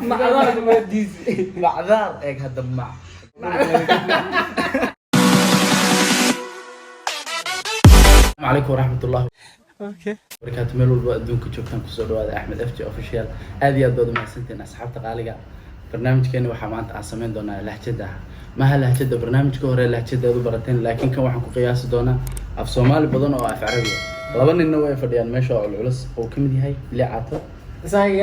معذار ما ديس معذار إيه هذا مع السلام عليكم ورحمة الله وبركاته. ميل والبا أدونك joogtaan kusoo dhawaada Axmed FJ official aad iyo aad baad u mahadsantiin asxaabta qaaliga. barnaamijkeena waxaa maanta aan sameyn doonaa lahjada maaha lahjada barnaamijka hore lahjada aad u barateen laakiin kan waxaan ku qiyaasi doonaa af Soomaali badan oo af Carabi laba ninna way fadhiyaan meesha oo culus oo kamid yahay Liicato sayg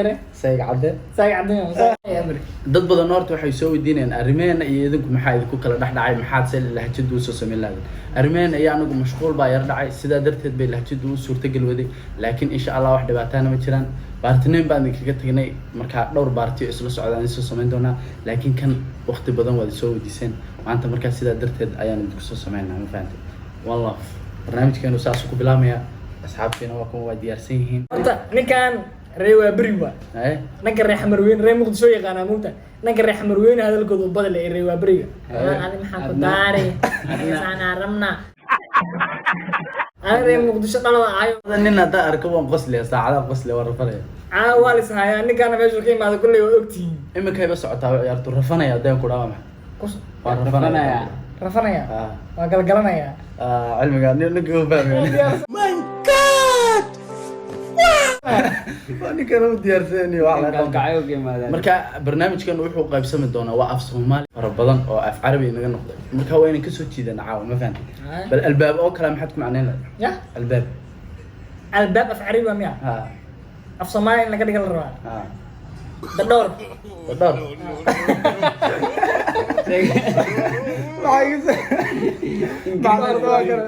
dad badan horta waxay soo weydiinayaan arrimeena iyo idinku maxaa idinku kala dhaxdhacay maxaad se lahjadu soo sameyn lahayd arrimeena iyo anagu mashquul baa yar dhacay sidaa darteed bay lahjadu u suurtagal waday laakiin insha Allah wax dhibaatana ma jiraan baartinayn baan idinkaga tagnay marka dhowr baartiyo isla socdaan soo sameyn doonaa laakiin kan waqti badan wada soo weydiiseen maanta marka sidaa darteed ayaan idinku soo sameynaa ma fahanteen wallah barnaamijkeenu saas ku bilaabmaya asxaabteena waa kuwa diyaarsan yihiin horta ninkan reewa bariwa ninka reex marweyn reey muqdisho yaqaana muuta ninka reex marweyn hadalkoodu badal ee reewa bariga aan maxaa ku daari ana ramna aan reey muqdisho dhalada ayo nin hada arko waan qosliya saacada qosliya war rafanaya waalis haya ninkan meesha ka imaado kulli waa ogtiin imika ay socotaa ciyaartu rafanaya hadaan ku dhaawama waan rafanaya waa galgalanaya cilmiga ninka uu fahmay my god وأنا كانوا ديارتني وعلى مركا برنامج كان وحو قايب سمي دونا وقف صومالي ربضان أو أف عربي نجا نقطة مركا وين كسو تشيدا نعاون ما فهمت بل الباب أو كلام حدكم عنينا يا الباب أف عربي وميا أف صومالي نجا نقول الروا الدور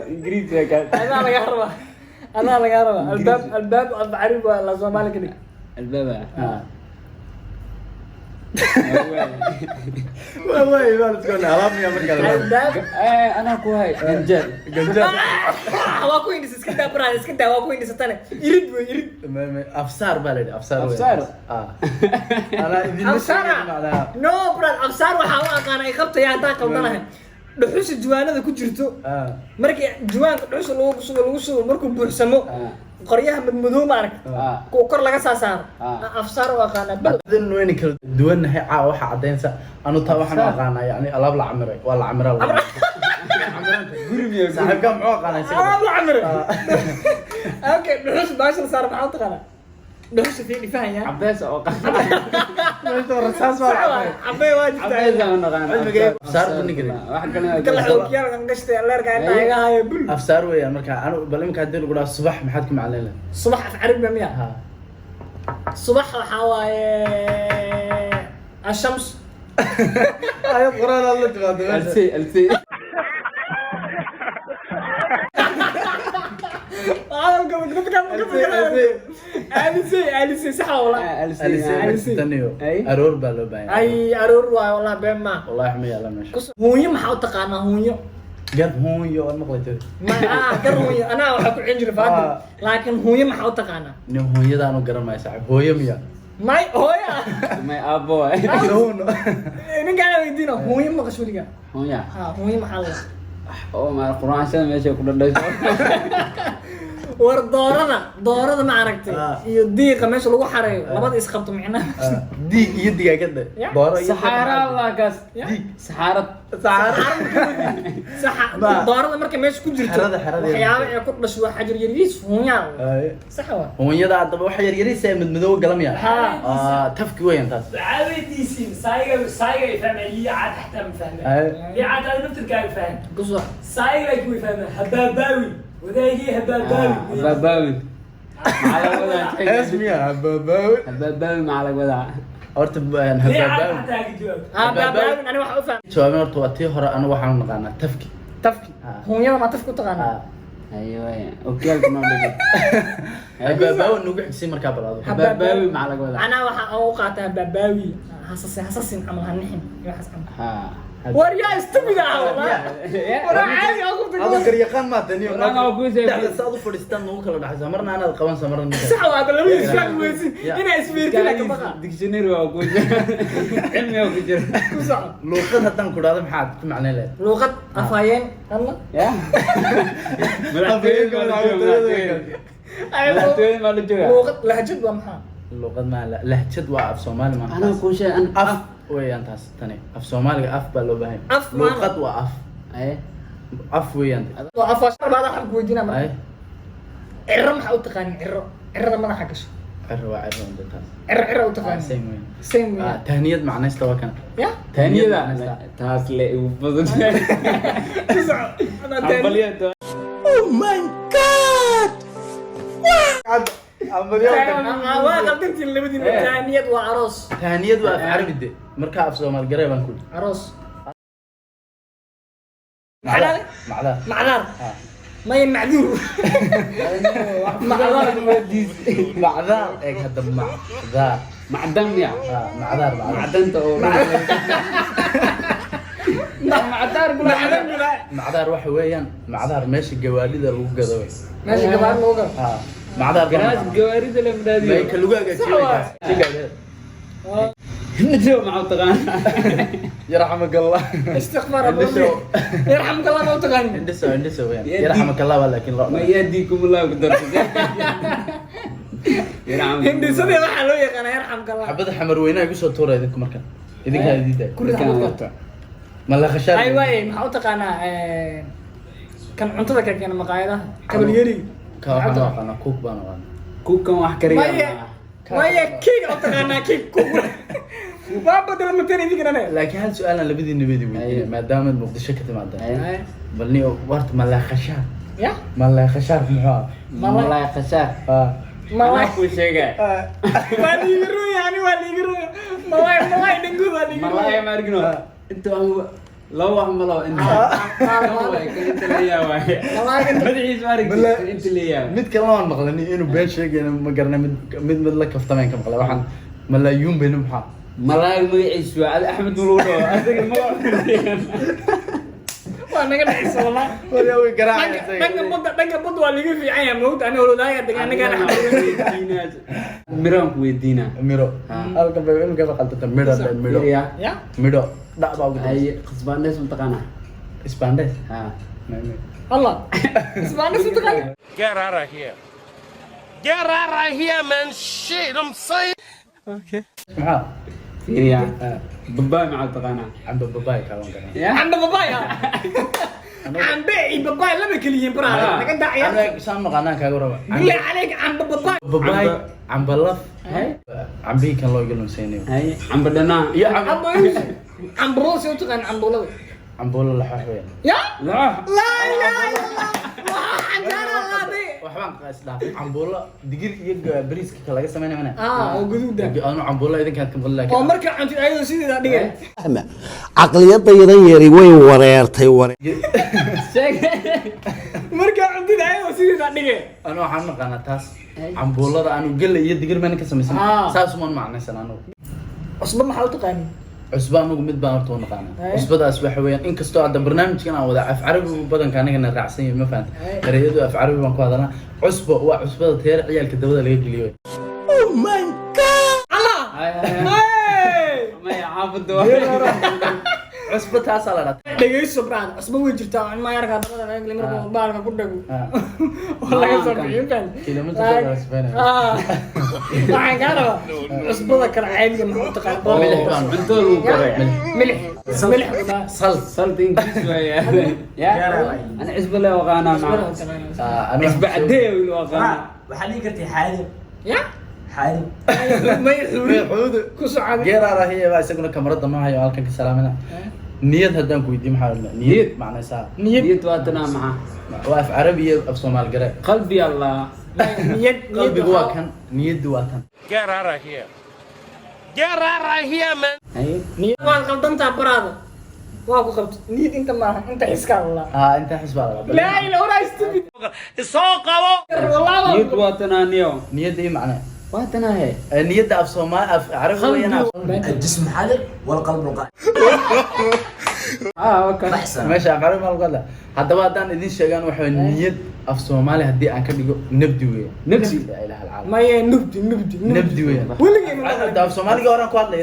إنجليزي كان أنا لقى أنا لقى الباب أف عربي ولا صومالي كده الباب والله ما تقول عربي يا مركز الباب أنا كويس جنجال هو كويس اسكت برا اسكت هو كويس تاني يريد أفسار بلد أفسار أنا أفسار نو برا أفسار وحاول أنا يخبط يا تاك وضناه dhuxus juwaanada ku jirto markii juwaanka dhuxus lagu soo markuu buuxsamo qoryaha madmadow ma arag ku kor laga saar afsaar oo aqaana bal weyn kala duwanahay waxa cadeynsa anu taa waxaan aqaana yani alaab la camiray waa la camiraa guriga saaxiibka muxuu aqaanay alaab la camiray okay dhuxus baasha saar maxaa taqaana dhuxus fi fahaya عباس أو ماشي رصاص ولا عباي واجد عباس أنا قاعد أفسار بنقري واحد كان كل حوكيال كان قشت الله يرجع لنا هاي بل أفسار ويا مركا أنا بلي مكادر يقول الصبح ما حدكم علينا الصبح في عرب بمية الصبح حواي الشمس أيوة قرآن الله تبارك ألسي ألسي صح والله ألسي تنيو أرور بالو باين أي أرور والله بما والله يحمي الله ماشي هو يوم حاوت قانا هو يوم قد هو يو أنا مقلته ما قر هو أنا وحكي عنجر فاضي لكن هو يوم حاوت قانا نيو هو يدا أنا قرر ما يساعد هو يوم يا ماي هو يا ماي أبو هون من قال يدينا هو يوم قشوريا هو يا هو يوم حلا أو ما القرآن سنة ماشي كل ده دورنا ما عرفتي يديق ماشي لو حري لبد اسخبط معنا ديق يديق كده دورة سحارة الله كاس ديق سحارة دورنا مركب ماشي ku jirto waxyaabo ay ku dhasho waa xajir yariis fuunyaan sax waa fuunyada hadaba wax yar yariis ay madmadow galamaya tafki weyn taas عاديسين سايغ يفهم لي عاد حتى مفهم لي عاد انا نفس الكلام فاهم قصه سايغ يكون فاهم حباباوي وده يجي حباباوي حباباوي على وضع اسمي حباباوي حباباوي مع على وضع horta حباباوي حباباوي انا wax u fahmay jawaabna horta waa tii hore anu waxaan naqaana tafki hooyada ma tafku taqaana ايوه اوكي كنا نقول حباباوي nugu xigsi marka balaado حباباوي مع على وضع انا waxa oo qaata حباباوي حساسين عمل هنحن waxas ها وريا استبدا والله ولا عادي هذا قريقان ما تنيو انا ما اقول زي دحد صادو فديستان نو kala dhaxaysa marna ana qaban samarna صح هذا لو يسمع ويسي ina isbiirkina ka baqa ديكشنري waa ku jira cilmi oo ku jira ku sax luqad hadan ku dhaado maxaad ku macneen leed luqad afayeen Allah ya ملعبين ما له جوga luqad lahjad waa maxaa اللغة ما لهجد وأف صومالي ما أنا أقول شيء أنا أف ويان تاس تاني أف صومالي أف بلو بهين أف ما لغة وأف أي أف ويان وأف أشهر بعد حق ويدينا ما أي عرم حاول تقاني عرم ما حكش عرو عند تاس عرو تقاني سيم وين سيم تهنيد مع ناس توا كان يا تاني ذا تاسلي وبضن تسعة أنا تاني عمليات قدمت اللي بدي تهنيد وعروس تهنيد وأف عربي دي مركا أف صومال قريبا كل عروس معذار معذار ما يمعذور معذار معذار إيه هذا معذار معدن يا معذار معدن تو معذار واحد ويان معذار ماشي جواليد لو قدوي ماشي كمان موقع معذار جراس جواريد اللي ما بدادي يكلوها كذا نجوا مع تغان يرحمك الله استغفار الله يرحمك الله ما تغني هندسة وين يرحمك الله ولكن ما يهديكم الله قدرت يرحمك هندسة ما حلو يا أنا يرحمك الله حبة حمر وينها يقصوا تورا إذنكم مركان إذنك هذه دي كل حاجة ما لا خشار أيوة ما حاولت أنا كان عنتظر كان مقايدة قبل يري كواحد أنا كوك بانا كوكا وحكري ما هي كيك أو تغنى كيك كوك ما بدل ما تاني ذيك أنا لكن هل سؤال أنا بدي نبدي ما دام المقدشة كتب عندنا بلني ورت ما لا خشار يا ما لا خشار في محا ما لا خشار ما أقول شيء ما يقولون يعني ما يقولون ما يدنقوا ما لا ما يرجعون أنتوا لو عملوا أنت كنت اللي يا واحد ما تعيش مارك أنت اللي يا مد كلام مقلني إنه بين شيء أنا ما قرنا مد لك أفتمين كم قلا واحد ملايين بينهم محا ملاك ما يعيش على أحمد مرونو أصدق ما وأنا قاعد أحس والله ولا هو قراءة دنقة بود واللي في عين موت أنا ولو لا يدق أنا قاعد أحمد ميرون كويدينا ميرو ألقى بينهم كيف قلت ميرو يا ميرو لا باو هاي قصبان ناس منطقنا إسباندس الله اسمعني صوتك غالي Get out of here. Get out of here, man. Shit, I'm saying. محا يا بابا مع التقانا عم باباي كلام كلام يا عند بابايا عم بيعي باباي لما كليين برا لكن داعي أنا سامع قناة كأقرب بالله عليك عند باباي باباي عم بلف هاي عم بي كان لو يقولون سينيو هاي عم بدنا يا عم بروسي وتقن عم بولوي عم بقول له حوين يا لا لا اله الا الله وحجر غادي وحبان قاس لا عم بقول له دقيق يق بريسك كلا قسم أنا منه وجدود ده أنا عم بقول له إذا كانت مقول لك ومركب عند أيوة سيدي ده دقيقة caqliyadaydan yari way wareertay مركب عند أيوة سيدي ده دقيقة أنا وحنا قناة تاس عم بقول له أنا قل لي يدقيق منك اسمه ساس من معنى سنانو أصلا ما حاولت قاني عصبان ugu mid baan horta naqaan cusbadaas waxa weeyaan in kasto aad barnaamijkan aan wada af carabi badan ka anaga raacsan yahay ma fahanti erayadu af carabi baan ku hadalnaa cusbo waa cusbada teer ciyalka dabada laga geliyo oh my god Allah ما يعافد cusbo taas la dhataa dhageyso brad cusbo way jirtaa in ma yarka dabada laga geliyo markuu baalka ku dhago wala ka soo bixiyo kan kilometer cusbana waxaan ka rabaa cusbada kala caadiga ma xogta qaar milix baan انتو لو كره ملح ملح صلت انجليز شويه يا انا حزب الله وقانا مع انا حزب عديه وقانا وحالي كرتي حالي يا حالي ما يحوي xuud ku socod geeraara hiya isaguna kamarada ma hayo halkan ka salaamina niyad hadan ku weydiin maxaa niyad macnaysa نيت واتنا معه waa af carabi af soomaal gare قلبي الله niyad qalbigu waa kan niyadu waa tan Get out of here. Get out of here, man. هاي niyad waan qaldantaa baraada waa ku qabto niyad inta maaha inta iska Allah inta xisbaa la ilaha illa stupid Isoo qabo. والله نيت واتنا نيو niyada ii macnaa واتنا هي niyada af soomaal af carabi weeyana الجسم حاضر والقلب قاعد اوكي meesha af carabi ma lagu hadla haddaba haddaan idin sheegaan waxa niyad af soomaali haddii aan ka dhigo nabdi weeye نفسي la ilaha illallah ما هي نبدي nabdi weeye ولقي af soomaaliga horaan ku hadlay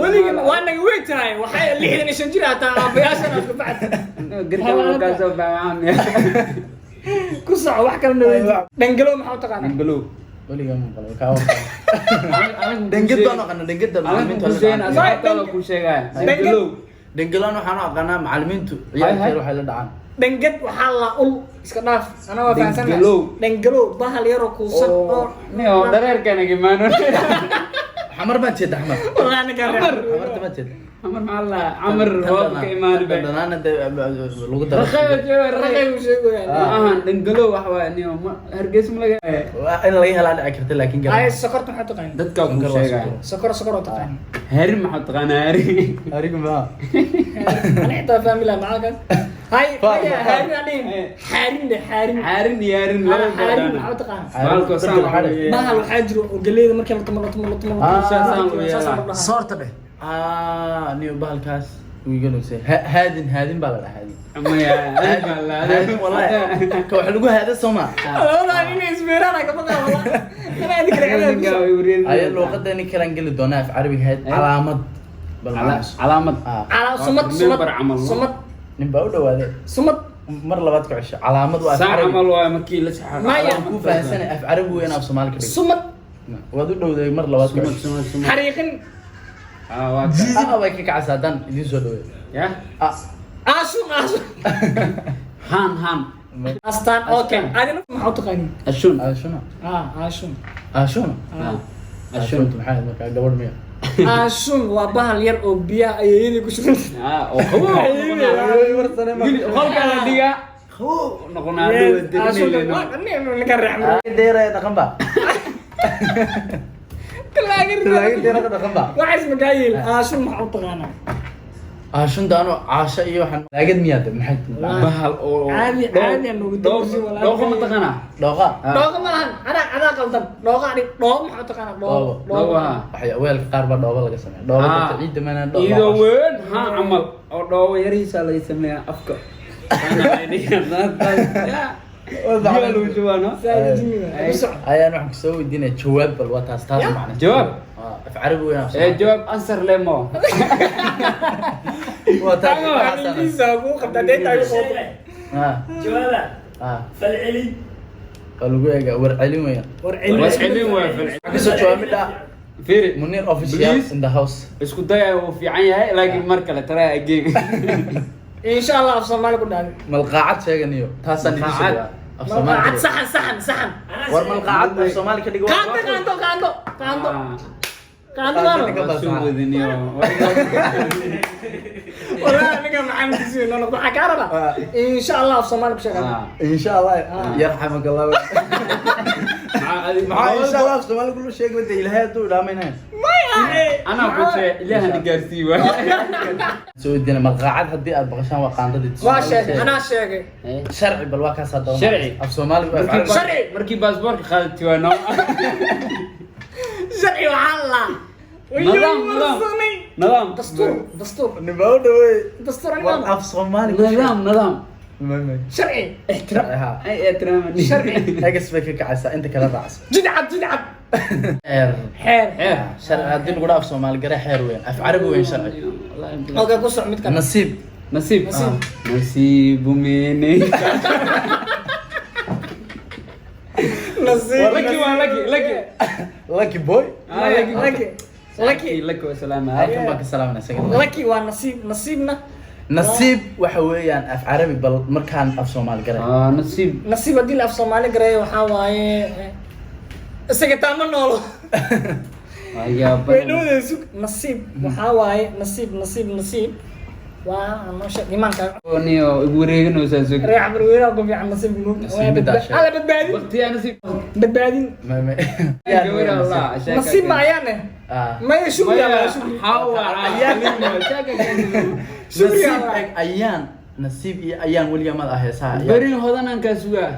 ولقي وانا قويت هاي وحي اللي هنا شنجرة تا بياسنا بعد قلت له كذا بعمل كسر واحد كان دنقلوا ما حاول تقانا نقولوا ولي قام قال كاو دنجد بانو قنا دنجد معلمين حسين أصحابه كل شيء قال دنجلان waxaan aqaanaa macallimiintu ciyaarta waxay la dhacaan denged waxaa la ul iska dhaaf ana waa fahansanahay dengelo bahal yar oo kuusan oo nio dareerkana gimaano xamar baan jeed axmar wallahi aniga xamar ma jeed عمر مع الله عمر روبك إيمان بين أنا لو قدر رخيو شيء يعني دنقلو وحوا إني هرجس ملقى أنا لقيها لا أكرت لكن هاي سكرت محط قاين دتك أبو شيء سكر وتقاين هري محط قاين هري ما أنا حتى فاهم لا معاك هاي هارين عليهم حارين يارين حارين محط قاين مالك وسام ما هو حجر وقليل مركب تمرت صارت به نيو بالكاس ويقولوا سي هادين بالا هادين أما يا هادين والله كوحلقوا هذا السماء والله إني إسميران كمان والله أنا عندي كلام أي اللغة ده كلام قل دونا في عربي هاد علامة علامة على صمت نبأوده هذا صمت مرة لبعض كعش علامة ساعة عمل ومكي لسه ما كوفة سنة في عربي وأنا في صومالي كده صمت ودو ده مرة لبعض سمت حريقن ويك كعسادان يدين سودوي يا عاشون هان أستان أوكي أنا ما حط قاني أشون عاشون أشون تمحيد مكان قبل مية عاشون وبهال ير أوبيا أيدي كشون خلق على ديا نقول عدو عاشون نكرر ديرة يتقنبا تلاقي ديرة يتقنبا وعايز مقايل عاشون ما حط قانا عاشون دانو عاشا إيوه حن لاقد مياد محيط بهال عادي إنه قدوسي ولا دوغة متقنا دوغة مالهن أنا قلتم دوغة يعني دوغة ما حط قانا دوغة waxay weelka qaar ba dhoobo laga sameeyo dhoobada ciidda mana dhoobo ido weyn ha amal oo dhoobo yariisa laga sameeyaa afka ayaan waxaan kusoo weydiinaya jawaab bal waa taas macna jawaab af carabi weyn af jawaab answer lemo waa taas جوالا فالعلي lagu eega war celin weyn wasxilin waa fal kasoo jawaabida fiiri munir official in the house isku day uu fiican yahay laakiin mar kale tara again إن شاء الله أفصمالي كنا malqaacad sheeganiyo taasaan idin sheegaa ملقاعد صحن war malqaacad buu Soomaali ka dhigo كانتو والله أنا معانا كثير أنا بضحك عربة إن شاء الله أفصمالي بشكل إن شاء الله يرحمك الله مع إن شاء الله Soomaali كل شيء قلت إلهي تو لا منها أنا قلت إله نجارسي سوي الدنيا مقاعد هدي أربعشان وقاندة ماشي أنا شاقي شرعي بالواقع صدق شرعي في Soomaali شرعي مركي باسبور خالتي وانا شرعي وحلا نظام دستور نبغى دوي دستور في Soomaali نظام شرعي احترام اي احترام شرعي أجلس فيك كعسة أنت كلا بعص جدعت حير شرع هدي نقول في Soomaali قرا حير وين في عربي وين شرعي اوكي قصة متكلم نصيب مني نصيب lucky boy لك وسلامة halkan baa ka salaamanaa لكي ونصيبنا nasiib waxa weeyaan af carabi bal markaan af Soomaali garay نصيب هدي اللي في صومالي قرايه waxaa waaye isaga taama noolo weynoodeesu nasiib waxaa waaye nasiib waa nolosha imaanka نيو wareegano saasoo reex barweera ku fiican nasiib ala badbaadin waqti ana si badbaadin nasiib ma ayaane ma yashuu ya hawa ayaan nasiib iyo ayaan waliga ma ah heesaha bari hodanaan ka sugaa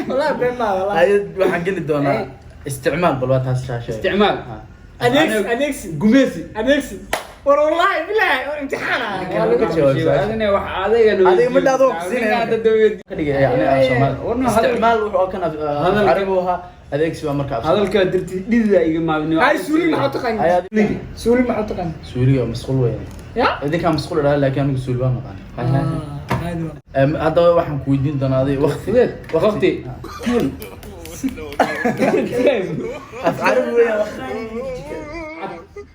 والله بريما والله waxaan geli doonaa isticmaal bal waa taas shaashay استعمال أديكسي والله بالله امتحان أنا وحاضر هذا ما دادو يعني استعمال وكان عربوها هذيك سوى مركب هذا الكادر ديدا يجمع بني هاي سوري ما حط قاني سوري ما حط قاني سوري مسخول وين يا هذيك كان مسخول لا لكن أنا سوري ما قاني هذا waxaan ku weydiin doonaa aday waqti af carabi weeyaan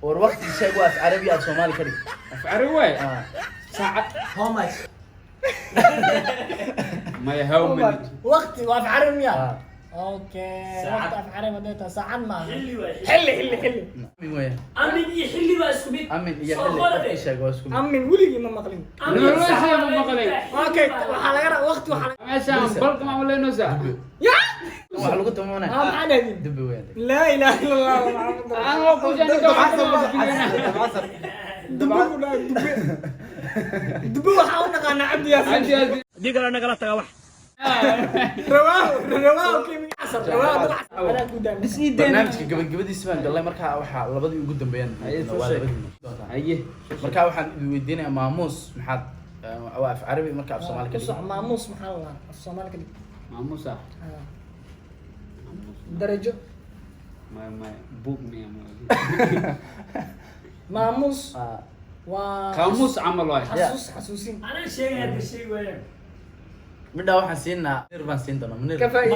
war waqti sheeg waa af carabi af Soomaali kali af carabi way saacad how much ما how many وقتي وقف عربي يا اوكي وقف عربي ده ساعه ما حلي min weeyaan amin iyo xilli baa isku mid amin iyo xilli sheeg waa isku mid amin ولي ما مقلين لا حاجه ما مقلين اوكي waxa laga raa waqti waxa meeshaan balka ma leeno saa ya waxa lagu tumanaa maxaan hadin dib weeyaan لا اله الا الله محمد انا اقول جاني دبو waxa u naqana abdi yasin diga la nagala taga wax رواه كيمي عصر رواه انا قدام بس barnaamijka gabagabadiisa baan galay markaa waxa labadii ugu dambeeyaan haye markaa waxaan weydiinayaa maamuus maxaad waa af carabi markaa af Soomaali kali maamuus maxaa la af Soomaali kali maamuusa درجة ما بوك ميا ماموس و قاموس عمل واحد حسوسين أنا شيء هذا شيء وين midda waxaan siinaa nir baan siin doonaa nir كفاية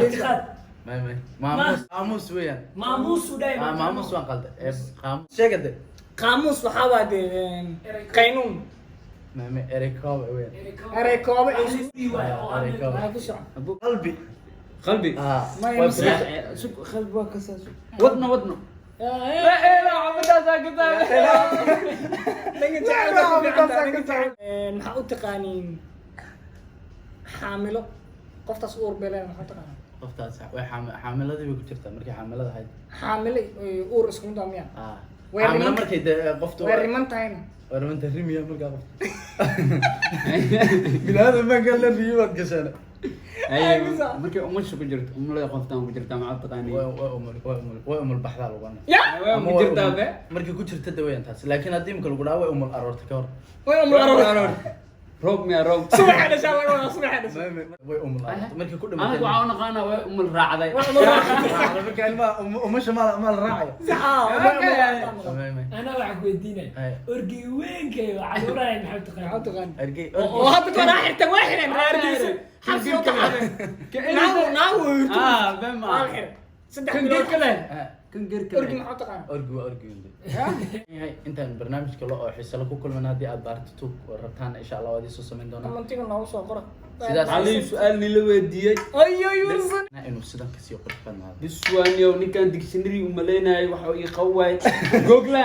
may maamuus weeyaan maamuus ودايما maamuus waan qalday qaamuus sheegade قاموس وحواد قانون may erikooba weeyaan ريكوب qalbi قلبي ما يمسك قلبي وكسر ودنه maxaa u taqaaniin xaamilo qoftaas uur beleen maxaa u taqaaniin qoftaas way xaamiladii bay ku jirtaa markay xaamilada ahayd xaamile uur isku mid ah miya xaamilo markay qoftu way riman tahayna way rimanta rimiya markaa qof bilaada ma galna riyo wad gasana markay umasha ku jirto umlada qoftaan ku jirta ma taqaani way umul baxdaa lagu ana ya ku jirta be markay ku jirta daweyn taas laakiin haddii imka lagu dhaaway way umul aroorta ka hor way umul aroor روب ميا روب subaxa dhashaa laga wadaa subaxa dhashaa way umul aroorta markay ku انا dhimatay waxaan naqaana way umul raacday marka ilma umasha ma la raacayo أنا واحد ودينا أرجي وين كي وعلوراي محب تقول argay وهذا كان حتى واحد رارجيس حبس ناو فاهم صدق كان غير كلام كان غير أرجي كلام محط قان orgi waa orgi intaan barnaamijka loo xiiso la ku kulmana haddii aad baartito rabtaan insha Allah waad soo sameyn doonaa منطقة ناو سو قرا sidaas علي سؤال ني لو وديي أيوة يوسف inuu sidan ka sii qurux badnaado دسوانيو نيكان ديكشنري ومليناي waxa ii qaway google